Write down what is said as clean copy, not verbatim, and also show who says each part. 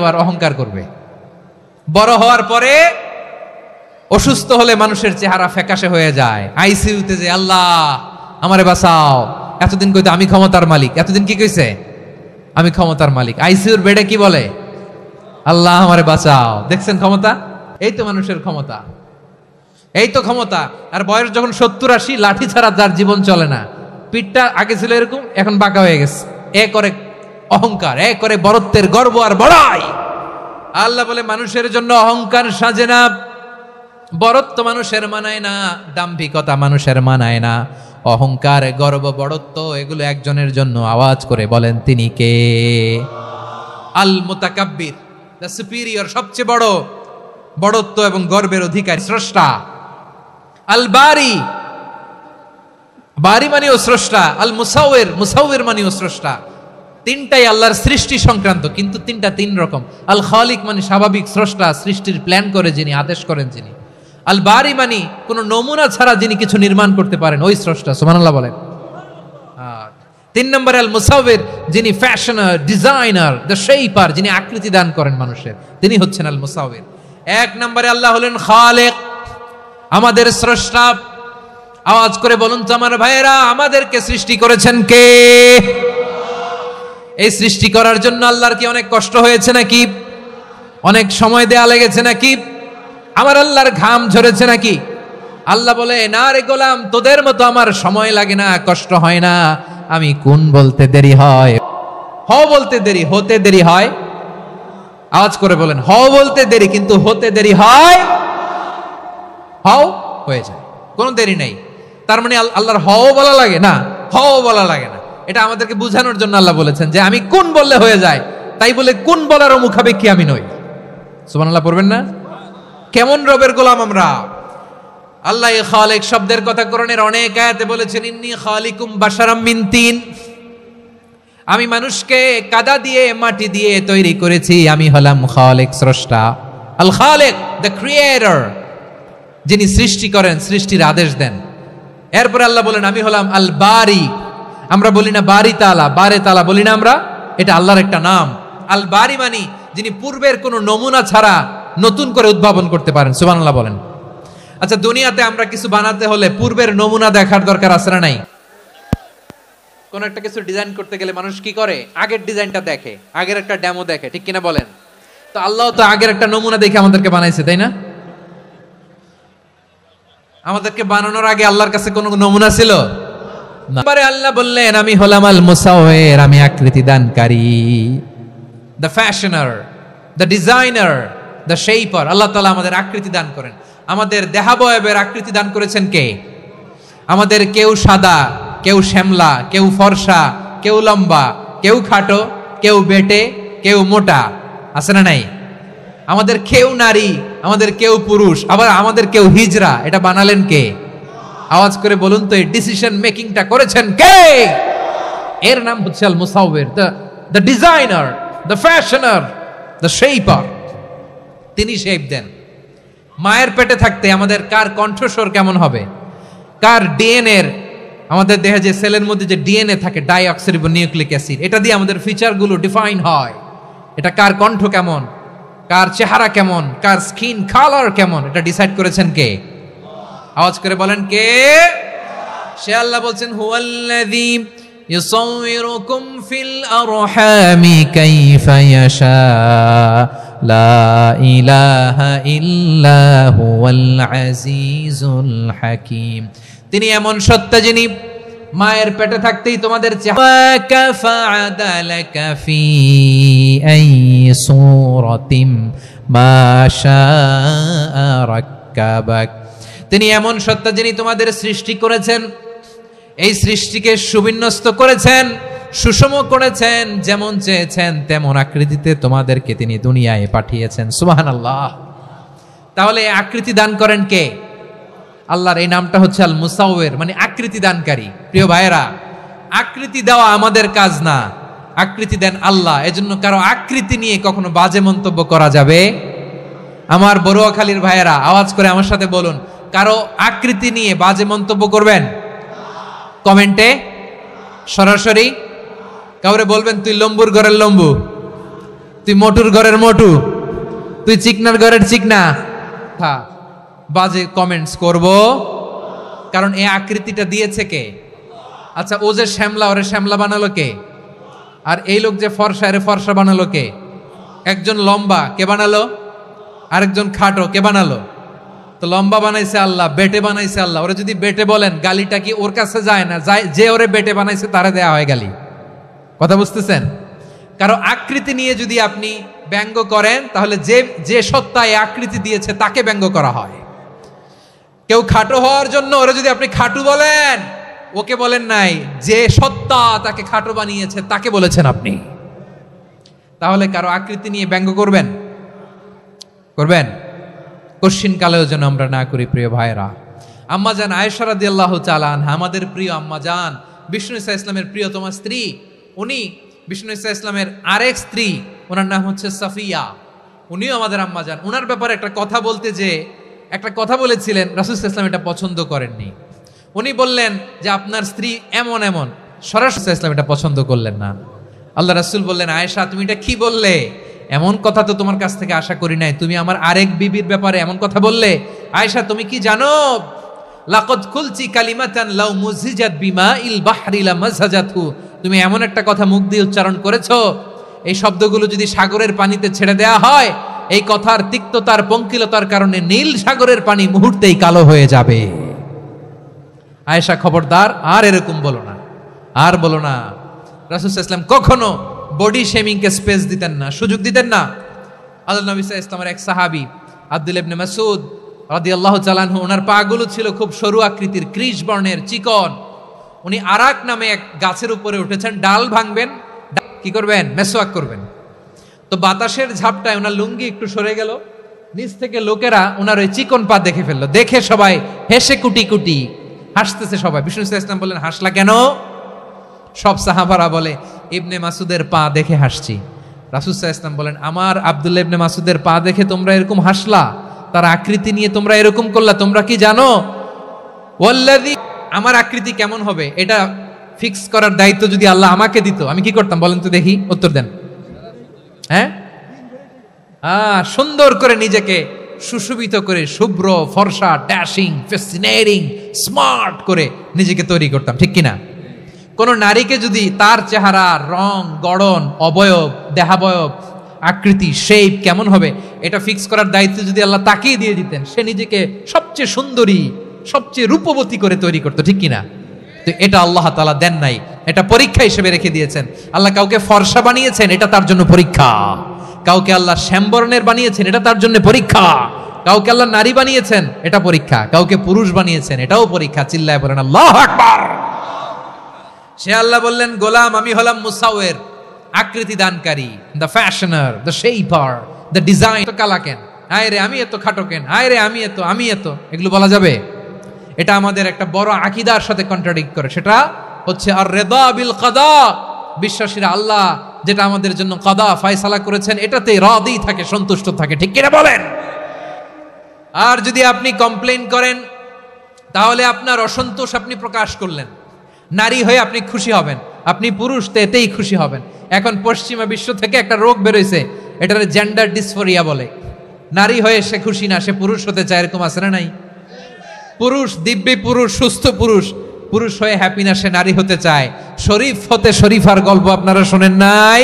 Speaker 1: আবার অহংকার করবে। বড় হওয়ার পরে অসুস্থ হলে মানুষের চেহারা ফ্যাকাশে হয়ে যায়। আইসিইউতে যে আল্লাহ আমারে বাঁচাও, এতদিন কইতো আমি ক্ষমতার মালিক, এতদিন কি কইছে আমি ক্ষমতার মালিক। আইসিইউর বেডে কি বলে আল্লাহ আমারে বাঁচাও। দেখছেন ক্ষমতা? এই তো মানুষের ক্ষমতা, এই তো ক্ষমতা। আর বয়স যখন 70-80, লাঠি ছাড়া যার জীবন চলে না। পিঠটা আগে ছিল এরকম, এখন বাঁকা হয়ে গেছে। এ করে অহংকার, এ করে বড়ত্বের গর্ব আর বড়াই। আল্লাহ বলে মানুষের জন্য অহংকার সাজে না, বড়ত্ব মানুষের মানায় না, দাম্ভিকতা মানুষের মানায় না। অহংকার, গর্ব, বড়ত্ব এগুলো একজনের জন্য। আওয়াজ করে বলেন তিনি কে? আল মুতাকাব্বির, দ্য সুপিরিয়র, সবচেয়ে বড়, বড়ত্ব এবং গর্বের অধিকারী, স্রষ্টা। আল বারি, বারি মানেও স্রষ্টা। আল মুসাউইর, মুসাউইর মানেও স্রষ্টা। তিনটাই আল্লাহর সৃষ্টি সংক্রান্ত, কিন্তু তিনটা তিন রকম। আল খালিক মানে স্বাভাবিক স্রষ্টা, সৃষ্টির প্ল্যান করে যিনি, আদেশ করেন যিনি। আল বারি মানে কোন নমুনা ছাড়া যিনি কিছু নির্মাণ করতে পারেন, ওই স্রষ্টা। সুবহানাল্লাহ বলেন। তিন নম্বরে আল মুসাউইর, যিনি ফ্যাশনার, ডিজাইনার, দ্য শেপার, যিনি আকৃতি দান করেন মানুষের, তিনি হচ্ছেন আল মুসাউইর। এক নম্বরে আল্লাহ হলেন খালেক, আমাদের স্রষ্টা। আওয়াজ করে বলুন তো আমার ভাইয়েরা, আমাদেরকে সৃষ্টি করেছেন কে? এই সৃষ্টি করার জন্য আল্লাহর কি অনেক কষ্ট হয়েছে নাকি? অনেক সময় দেয়া লেগেছে নাকি? আমার আল্লাহর ঘাম ঝরেছে নাকি? আল্লাহ বলে, না রে গোলাম, তোদের মতো আমার সময় লাগে না, কষ্ট হয় না। আমি কোন বলতে দেরি হয়, হ বলতে দেরি, হতে দেরি হয়। আওয়াজ করে বলেন, হ বলতে দেরি, কিন্তু হতে দেরি হয়, হও হয়ে যায়, কোনো দেরি নেই। তার মানে আল্লাহর হও বলা লাগে না, হও বলা লাগে না। এটা আমাদেরকে বুঝানোর জন্য আল্লাহ বলেছেন যে আমি কোন বললে হয়ে যায়, তাই বলে কোন বলারও মুখাপেক্ষী আমি নই। সুবহানাল্লাহ পড়বেন না? কেমন রবের গোলাম আমরা। আল্লাহ এই খালিক শব্দের কথা কোরআনের অনেক আয়াতে বলেছেন, ইন্নী খালিকুম বাশারাম মিন তিন, আমি মানুষকে কাদা দিয়ে, মাটি দিয়ে তৈরি করেছি। আমি হলাম খালিক, স্রষ্টা। আল খালিক, দ্য ক্রিয়েটর, যিনি সৃষ্টি করেন, সৃষ্টির আদেশ দেন। এরপরে আল্লাহ বলেন, আমি হলাম আল বারি। আমরা বলি না বারি তালা, বারে তালা বলি না আমরা, এটা আল্লাহর একটা নাম। আল বারি মানি যিনি পূর্বের কোনো নমুনা ছাড়া নতুন করে উদ্ভাবন করতে পারেন। সুবহানাল্লাহ বলেন। আচ্ছা, দুনিয়াতে আমরা কিছু বানাতে হলে পূর্বের নমুনা দেখার দরকার আছে না নাই? কোন একটা কিছু ডিজাইন করতে গেলে মানুষ কি করে? আগের ডিজাইনটা দেখে, আগের একটা ডেমো দেখে, ঠিক কিনা বলেন? তো আল্লাহ তো আগের একটা নমুনা দেখে আমাদেরকে বানাইছে, তাই না? আমাদেরকে বানানোর আগে আল্লাহর কাছে কোনো নমুনা ছিল না। আল্লাহ বললেন, আমি হলাম আল মুসাউইর, আমি আকৃতি দানকারী, the fashioner, the designer, the shaper. আল্লাহ তাআলা আমাদের আকৃতি দান করেন। আমাদের দেহাবয়বের আকৃতি দান করেছেন কে? আমাদের কেউ সাদা, কেউ শ্যামলা, কেউ ফর্সা, কেউ লম্বা, কেউ খাটো, কেউ বেটে, কেউ মোটা, আছে না নাই? আমাদের কেউ নারী, আমাদের কেউ পুরুষ, আবার আমাদের কেউ হিজড়া। এটা বানালেন কে? আওয়াজ করে বলুন তো, এই ডিসিশন মেকিংটা করেছেন কে? এর নাম হচ্ছে আল মুসাউইর, the designer, the fashioner, the shaper. তিনি শেপ দেন। মায়ের পেটে থাকতে আমাদের কার কণ্ঠস্বর কেমন হবে, কার ডিএনএ, আমাদের দেহে যে সেলের মধ্যে যে ডিএনএ থাকে, ডাইঅক্সিরিবোনিউক্লিক অ্যাসিড, এটা দিয়ে আমাদের ফিচারগুলো ডিফাইন হয়। এটা কার কণ্ঠ কেমন, কার চেহারা কেমন, কার স্কিন কালার কেমন, এটা ডিসাইড করেছেন কে? আওয়াজ করে বলেন কে? সে আল্লাহ বলছেন, হুয়াল্লাযী ইউসাউইরুকুম ফিল আরহামি কাইফা ইয়াশা লা ইলাহা ইল্লা হুয়াল আজিজুল হাকীম। তিনি এমন সত্তা যিনি মায়ের পেটে থাকতেই তোমাদের কাফা'আদালাকা ফি আই সূরাতিম মা শাআ রাক্কাবাক। তিনি এমন সত্তা যিনি তোমাদের সৃষ্টি করেছেন, এই সৃষ্টিকে সুবিন্যস্ত করেছেন, সুষম করেছেন, যেমন চেয়েছেন তেমন আকৃতিতে তোমাদেরকে তিনি দুনিয়ায় পাঠিয়েছেন। সুবহানাল্লাহ। তাহলে আকৃতি দান করেন কে? আল্লাহর এই নামটা হচ্ছে আল মুসাউইর, মানে আকৃতি দানকারী। প্রিয় ভাইয়েরা, আকৃতি দেওয়া আমাদের কাজ না, আকৃতি দেন আল্লাহ। এজন্য কারো আকৃতি নিয়ে কখনো বাজে মন্তব্য করা যাবে? আমার বড়ুয়াখালীর ভাইয়েরা আওয়াজ করে আমার সাথে বলুন, কারো আকৃতি নিয়ে বাজে মন্তব্য করবেন? কমেন্টে সরাসরি কাউরে বলবেন তুই লম্বুর ঘরের লম্বু, তুই মোটুর ঘরের মোটু, তুই চিকনার ঘরের চিকনা। বাজে কমেন্টস করব, কারণ এই আকৃতিটা দিয়েছে কে? আচ্ছা, ও যে শ্যামলা, ওরে শ্যামলা বানালো কে? আর এই লোক যে ফর্সা, এরে ফর্সা বানালো কে? একজন লম্বা, কে বানালো? আরেকজন খাটো, কে বানালো? তো লম্বা বানাইছে আল্লাহ, বেটে বানাইছে আল্লাহ। ওরে যদি বেটে বলেন, গালিটা কি ওর কাছে যায় না? যায়। যে ওরে বেটে বানাইছে তারে দেয়া হয় গালি। কথা বুঝতেছেন? কারো আকৃতি নিয়ে যদি আপনি ব্যঙ্গ করেন, তাহলে যে যে সত্তা এই আকৃতি দিয়েছে তাকে ব্যঙ্গ করা হয়। কেউ খাটো হওয়ার জন্য ওরা যদি আপনি খাটু বলেন, ওকে বলেন নাই, যে সত্তা তাকে খাটো বানিয়েছে তাকে বলেছেন আপনি। তাহলে কারো আকৃতি নিয়ে ব্যঙ্গ করবেন? করবেন? কশ্চিন কালেও যেন আমরা না করি। প্রিয় ভাইরা, আম্মাজান আয়েশা রাদিয়াল্লাহু তাআলা আনহা, আমাদের প্রিয় আম্মাজান, বিষ্ণু ঈসা ইসলামের প্রিয়তমা স্ত্রী। উনি বিষ্ণু ঈসা ইসলামের আরেক স্ত্রী, ওনার নাম হচ্ছে সাফিয়া। উনিও আমাদের আম্মাজান। ওনার ব্যাপারে একটা কথা বলতে যে একটা কথা বলেছিলেন, রাসূল সাল্লাল্লাহু আলাইহি ওয়াসাল্লাম এটা পছন্দ করেননি। উনি বললেন যে আপনার স্ত্রী এমন এমন, সরাসরি ইসলাম এটা পছন্দ করলেন না। আল্লাহ রাসূল বললেন, আয়েশা তুমি এটা কি বললে? এমন কথা তো তোমার কাছ থেকে আশা করি নাই। তুমি আমার আরেক বিবির ব্যাপারে এমন কথা বললে। আয়েশা তুমি কি জানো, লাকাদ কুলতি কালিমাতান লাউ মুজিজাত বিমাইল বাহরি লামাজাজাতহু, তুমি এমন একটা কথা মুখ দিয়ে উচ্চারণ করেছো, এই শব্দগুলো যদি সাগরের পানিতে ছেড়ে দেয়া হয়, এই কথার তিক্ততার পঙ্কিলতার কারণে নীল সাগরের পানি মুহূর্তেই কালো হয়ে যাবে। আয়েশা খবরদার, আর এরকম বলো না, আর বলো না। রাসূল সাল্লাল্লাহু আলাইহি ওয়াসাল্লাম কখনো বডি শেমিং কে স্পেস দিতেন না, সুযোগ দিতেন না। আল্লাহ নবী সাল্লাল্লাহু আলাইহি ওয়াসাল্লামের এক সাহাবী আব্দুল্লাহ ইবনে মাসউদ রাদিয়াল্লাহু তাআলা আনহু, ওনার পাগুলো ছিল খুব সরু আকৃতির, কৃষ বর্ণের, চিকন। উনি আরাক নামে এক গাছের উপরে উঠেছেন, ডাল ভাঙবেন, কি করবেন? মেসওয়াক করবেন। তো বাতাসের ঝাপটায় ওনার লুঙ্গি একটু সরে গেল, নিচ থেকে লোকেরা ওনার ওই চিকন পা দেখে ফেললো। দেখে সবাই হেসে কুটি কুটি হাসতেছে সবাই। বিষ্ণু সাল্লাল্লাহু আলাইহি ওয়াসাল্লাম বললেন, হাসলা কেন? সব সাহাবারা বলে, ইবনে মাসুদের পা দেখে হাসছি। রাসূল সাল্লাল্লাহু আলাইহি ওয়াসাল্লাম বলেন, আমার আব্দুল্লাহ ইবনে মাসুদের পা দেখে তোমরা এরকম হাসলা, তার আকৃতি নিয়ে তোমরা এরকম করলা, তোমরা কি জানো ওয়াল্লাযী, আমার আকৃতি কেমন হবে এটা ফিক্স করার দায়িত্ব যদি আল্লাহ আমাকে দিত, আমি কি করতাম বলেন তো দেখি, উত্তর দেন। হ্যাঁ, সুন্দর করে নিজেকে সুশোভিত করে, শুভ্র ফর্সা, ড্যাশিং, ফ্যাসিনেটিং, স্মার্ট করে নিজেকে তৈরি করতাম, ঠিক কিনা? কোন নারীকে যদি তার চেহারা, রং, গড়ন, অবয়ব, দেহাবয়ব, আকৃতি, শেপ কেমন হবে এটা ফিক্স করার দায়িত্ব যদি আল্লাহ তাকেই দিয়ে দিতেন, সে নিজেকে সবচেয়ে সুন্দরী, সবচেয়ে রূপবতী করে তৈরি করতো, ঠিক কিনা? তো এটা আল্লাহ তাআলা দেন নাই, এটা পরীক্ষা হিসেবে রেখে দিয়েছেন। আল্লাহ কাউকে ফর্সা বানিয়েছেন, এটা তার জন্য পরীক্ষা। কাউকে আল্লাহ শ্যামবর্ণের বানিয়েছেন, এটা তার জন্য পরীক্ষা। কাউকে আল্লাহ নারী বানিয়েছেন, এটা পরীক্ষা। কাউকে পুরুষ বানিয়েছেন, এটাও পরীক্ষা। চিল্লায় বলেন আল্লাহু আকবার। সে আল্লাহ বললেন, গোলাম আমি হলাম মুসাওয়ির, আকৃতি দানকারী, the fashioner, the shaper, the design. তো কালা কেন, আয় রে আমি এত খাটো কেন, আয় রে আমি এত, এগুলো বলা যাবে? এটা আমাদের একটা বড় আকীদার সাথে কন্ট্রাডিক্ট করে। সেটা হচ্ছে আর রিদা বিল কাদা, বিশ্বাসীরা আল্লাহ যেটা আমাদের জন্য কাদা ফয়সালা করেছেন এটাতে রাদি থাকে, সন্তুষ্ট থাকে, ঠিক কিনা বলেন? আর যদি আপনি কমপ্লেইন করেন, তাহলে আপনার অসন্তোষ আপনি প্রকাশ করলেন। নারী হয়ে আপনি খুশি হবেন, আপনি পুরুষ তো এতেই খুশি হবেন। এখন পশ্চিমা বিশ্ব থেকে একটা রোগ বেরোইছে, এটার জেন্ডার ডিসফোরিয়া বলে। নারী হয়ে সে খুশি না, সে পুরুষ হতে চায়, এরকম আছে না নাই? পুরুষ, দিব্যি পুরুষ, সুস্থ পুরুষ, পুরুষ হয়ে হ্যাপি না, সে নারী হতে চায়। শরীফ হতে শরীফার গল্প আপনারা শোনেন নাই?